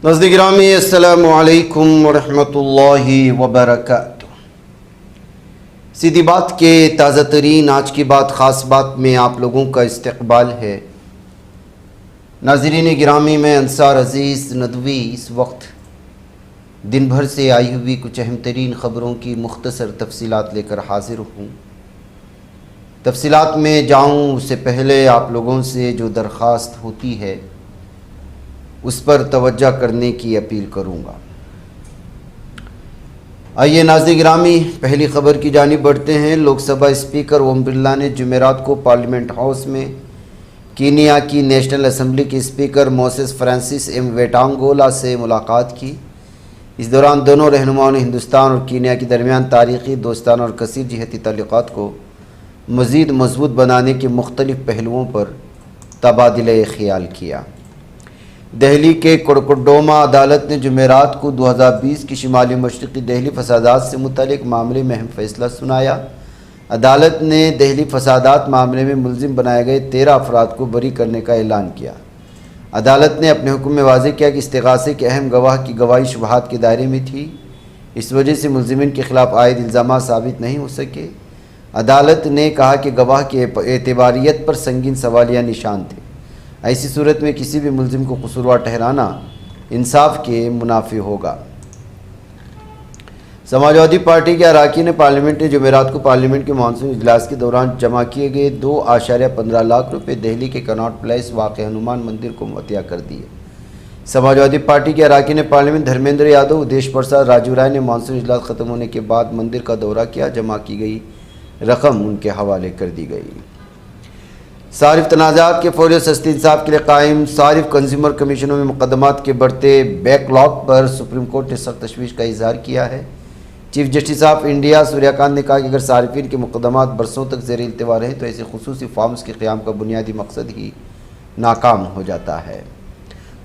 ناظرین گرامی السلام علیکم ورحمۃ اللہ وبرکاتہ۔ سیدھی بات کے تازہ ترین آج کی بات خاص بات میں آپ لوگوں کا استقبال ہے۔ ناظرین گرامی، میں انصار عزیز ندوی اس وقت دن بھر سے آئی ہوئی کچھ اہم ترین خبروں کی مختصر تفصیلات لے کر حاضر ہوں۔ تفصیلات میں جاؤں اس سے پہلے آپ لوگوں سے جو درخواست ہوتی ہے اس پر توجہ کرنے کی اپیل کروں گا۔ آئیے ناظرین گرامی، پہلی خبر کی جانب بڑھتے ہیں۔ لوک سبھا اسپیکر اوم برلا نے جمعرات کو پارلیمنٹ ہاؤس میں کینیا کی نیشنل اسمبلی کے اسپیکر موسیس فرانسس ایم ویٹانگولا سے ملاقات کی۔ اس دوران دونوں رہنماؤں نے ہندوستان اور کینیا کے درمیان تاریخی، دوستانہ اور کثیر جہتی تعلقات کو مزید مضبوط بنانے کے مختلف پہلوؤں پر تبادلہ خیال کیا۔ دہلی کے کوڑکوڈوما عدالت نے جمعرات کو 2020 کی شمالی مشرقی دہلی فسادات سے متعلق معاملے میں اہم فیصلہ سنایا۔ عدالت نے دہلی فسادات معاملے میں ملزم بنائے گئے 13 افراد کو بری کرنے کا اعلان کیا۔ عدالت نے اپنے حکم میں واضح کیا کہ استغاثے کے اہم گواہ کی گواہی شبہات کے دائرے میں تھی، اس وجہ سے ملزمین کے خلاف عائد الزامات ثابت نہیں ہو سکے۔ عدالت نے کہا کہ گواہ کی اعتباریت پر سنگین سوالیہ نشان تھے، ایسی صورت میں کسی بھی ملزم کو قصوروار ٹھہرانا انصاف کے منافی ہوگا۔ سماجوادی پارٹی کے اراکین پارلیمنٹ نے جمعرات کو پارلیمنٹ کے مانسون اجلاس کے دوران جمع کیے گئے 2.15 لاکھ روپے دہلی کے کناٹ پلیس واقع ہنومان مندر کو عطیہ کر دیے۔ سماجوادی پارٹی کے اراکین پارلیمنٹ دھرمیندر یادو، ادیش پرساد، راجیو رائے نے مانسون اجلاس ختم ہونے کے بعد مندر کا دورہ کیا۔ جمع کی گئی رقم ان کے حوالے کر دی گئی۔ صارف تنازعات کے فوری اور سستی انصاف کے لیے قائم صارف کنزیومر کمیشنوں میں مقدمات کے بڑھتے بیک لاگ پر سپریم کورٹ نے سخت تشویش کا اظہار کیا ہے۔ چیف جسٹس آف انڈیا سوریہ کانت نے کہا کہ اگر صارفین کے مقدمات برسوں تک زیر التوا رہے تو ایسے خصوصی فارمز کے قیام کا بنیادی مقصد ہی ناکام ہو جاتا ہے۔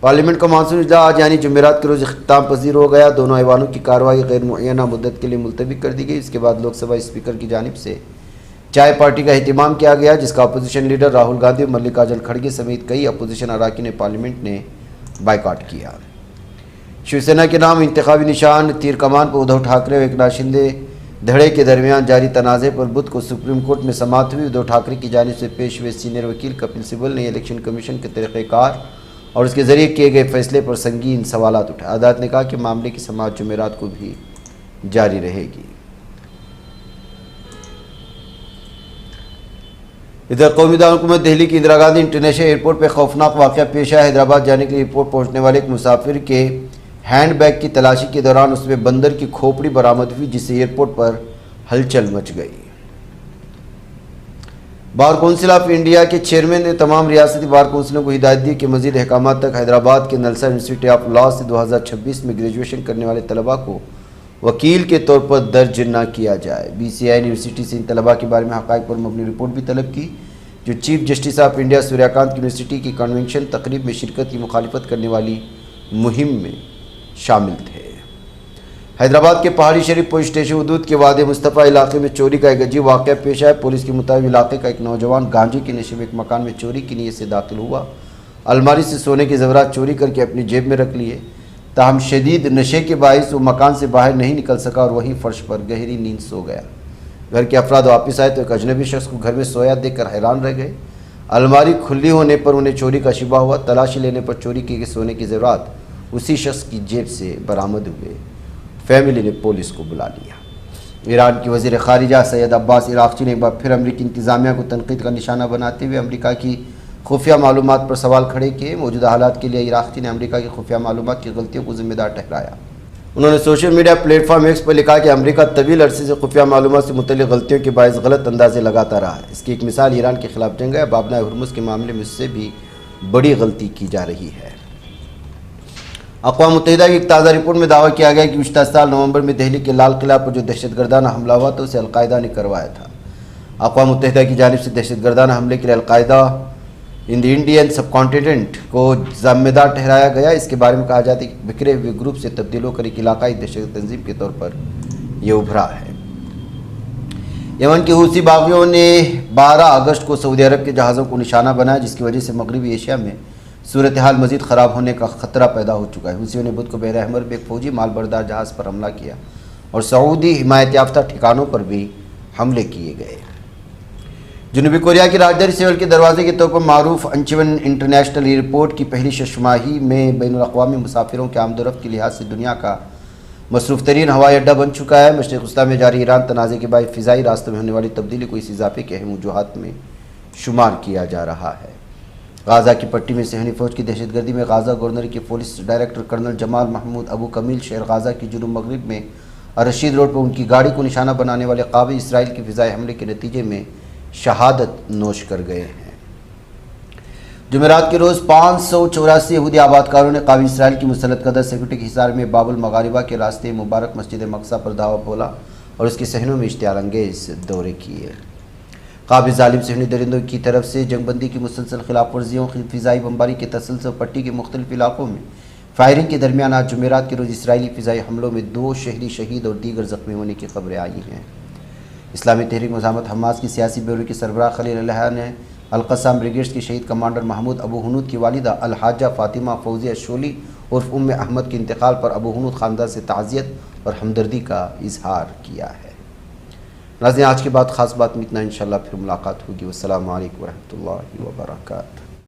پارلیمنٹ کا مانسون اجلاس آج یعنی جمعرات کے روز اختتام پذیر ہو گیا۔ دونوں ایوانوں کی کارروائی غیر معینہ مدت کے لیے ملتوی کر دی گئی۔ اس کے بعد لوک سبھا اسپیکر کی جانب سے چائے پارٹی کا اہتمام کیا گیا، جس کا اپوزیشن لیڈر راہل گاندھی اور ملکاجن کھڑگے سمیت کئی اپوزیشن اراکین پارلیمنٹ نے بائیکاٹ کیا۔ شیو سینا کے نام انتخابی نشان تیر کمان پر ادھو ٹھاکرے اور ایکناتھ شندے دھڑے کے درمیان جاری تنازع پر بدھ کو سپریم کورٹ میں سماعت ہوئی۔ ادھو ٹھاکرے کی جانب سے پیش ہوئے سینئر وکیل کپل سبل نے الیکشن کمیشن کے طریقہ کار اور اس کے ذریعے کیے گئے فیصلے پر سنگین سوالات اٹھائے۔ عدالت نے کہا کہ معاملے کی سماعت جمعرات کو بھی جاری رہے گی۔ ادھر قومی دارالحکومت دہلی کی اندرا گاندھی انٹرنیشنل ایئرپورٹ پہ خوفناک واقعہ پیش آیا۔ حیدرآباد جانے کے لیے ایئرپورٹ پہنچنے والے ایک مسافر کے ہینڈ بیگ کی تلاشی کے دوران اس میں بندر کی کھوپڑی برآمد ہوئی، جس سے ایئرپورٹ پر ہلچل مچ گئی۔ بار کونسل آف انڈیا کے چیئرمین نے تمام ریاستی بار کونسلوں کو ہدایت دی کہ مزید احکامات تک حیدرآباد کے نلسا یونیورسٹی آف لاء سے 2026 میں گریجویشن کرنے والے طلباء کو وکیل کے طور پر درج نہ کیا جائے۔ بی سی آئی نے یونیورسٹی سے ان طلباء کے بارے میں حقائق پر مبنی رپورٹ بھی طلب کی جو چیف جسٹس آف انڈیا سوریہ کانت کی یونیورسٹی کی کنونشن تقریب میں شرکت کی مخالفت کرنے والی مہم میں شامل تھے۔ حیدرآباد کے پہاڑی شریف پولیس اسٹیشن حدود کے وادی مصطفیٰ علاقے میں چوری کا ایک عجیب واقعہ پیش آیا۔ پولیس کے مطابق علاقے کا ایک نوجوان گانجے کے نشے میں ایک مکان میں چوری کی نیت سے داخل ہوا، الماری سے سونے کے زیورات چوری کر کے اپنی جیب میں رکھ لیے۔ تاہم شدید نشے کے باعث وہ مکان سے باہر نہیں نکل سکا اور وہیں فرش پر گہری نیند سو گیا۔ گھر کے افراد واپس آئے تو ایک اجنبی شخص کو گھر میں سویا دیکھ کر حیران رہ گئے۔ الماری کھلی ہونے پر انہیں چوری کا شبہ ہوا۔ تلاشی لینے پر چوری کیے گئے سونے کے زیورات اسی شخص کی جیب سے برآمد ہوئے۔ فیملی نے پولیس کو بلا لیا۔ ایران کی وزیر خارجہ سید عباس عراقچی نے ایک بار پھر امریکی انتظامیہ کو تنقید کا نشانہ بناتے ہوئے امریکہ کی خفیہ معلومات پر سوال کھڑے کیے۔ موجودہ حالات کے لیے عراقچی نے امریکہ کی خفیہ معلومات کی غلطیوں کو ذمہ دار ٹھہرایا۔ انہوں نے social media platform X پر لکھا کہ امریکہ طویل عرصے سے خفیہ معلومات سے متعلق غلطیوں کے باعث غلط اندازے لگاتا رہا ہے۔ اس کی ایک مثال ایران کے خلاف جنگ ہے۔ بابنا ہرمز کے معاملے میں اس سے بھی بڑی غلطی کی جا رہی ہے۔ اقوام متحدہ کی ایک تازہ رپورٹ میں دعویٰ کیا گیا کہ گزشتہ سال نومبر میں دہلی کے لال قلعہ پر جو دہشت گردانہ حملہ ہوا تھا اسے القاعدہ نے کروایا تھا۔ اقوام متحدہ کی جانب سے دہشت گردانہ حملے کے لیے القاعدہ ان دی انڈین سب کانٹیننٹ کو ذمہ دار ٹھہرایا گیا۔ اس کے بارے میں کہا جاتا ہے کہ بکھرے ہوئے گروپ سے تبدیل ہو کر ایک علاقائی دہشت تنظیم کے طور پر یہ ابھرا ہے۔ یمن کے حوثی باغیوں نے 12 اگست کو سعودی عرب کے جہازوں کو نشانہ بنایا، جس کی وجہ سے مغربی ایشیا میں صورتحال مزید خراب ہونے کا خطرہ پیدا ہو چکا ہے۔ حوثیوں نے بدھ کو بحر احمر میں ایک فوجی مال بردار جہاز پر حملہ کیا اور سعودی حمایت یافتہ ٹھکانوں پر بھی حملے کیے گئے۔ جنوبی کوریا کی راجدھانی سیول کے دروازے کے طور پر معروف انچون انٹرنیشنل ایئرپورٹ کی پہلی شش ماہی میں بین الاقوامی مسافروں کے آمد و رفت کے لحاظ سے دنیا کا مصروف ترین ہوائی اڈہ بن چکا ہے۔ مشرق وسطیٰ میں جاری ایران تنازع کے بعد فضائی راستوں میں ہونے والی تبدیلی کو اس اضافے کے اہم وجوہات میں شمار کیا جا رہا ہے۔ غازہ کی پٹی میں صہیونی فوج کی دہشت گردی میں غازہ گورنر کے پولیس ڈائریکٹر کرنل جمال محمود ابو کمیل شہر غازہ کی جنوب مغرب میں الرشید روڈ پر ان کی گاڑی کو نشانہ بنانے والے قابض اسرائیل کے فضائی حملے کے نتیجے میں شہادت نوش کر گئے ہیں۔ جمعرات کے روز 584 یہودی آبادکاروں نے قابض اسرائیل کی مسلط قدر سیکورٹی کے حصار میں باب المغاربہ کے راستے مبارک مسجد مقصہ پر دعویٰ بولا اور اس کے صحنوں میں اشتعال انگیز دورے کیے۔ قابض ظالم صہیونی درندوں کی طرف سے جنگ بندی کی مسلسل خلاف ورزیوں، فضائی بمباری کے تسلسل پٹی کے مختلف علاقوں میں فائرنگ کے درمیان آج جمعرات کے روز اسرائیلی فضائی حملوں میں 2 شہری شہید اور دیگر زخمی ہونے کی خبریں آئی ہیں۔ اسلامی تحریک مزاحمت حماس کی سیاسی بیورو کے سربراہ خلیل الحیہ نے القسام بریگیڈز کے شہید کمانڈر محمود ابو ہنود کی والدہ الحاجہ فاطمہ فوزیہ شولی عرف ام احمد کے انتقال پر ابو ہنود خاندان سے تعزیت اور ہمدردی کا اظہار کیا ہے۔ ناظرین، آج کے بعد خاص بات میں اتنا، انشاءاللہ پھر ملاقات ہوگی۔ والسلام علیکم ورحمۃ اللہ وبرکاتہ۔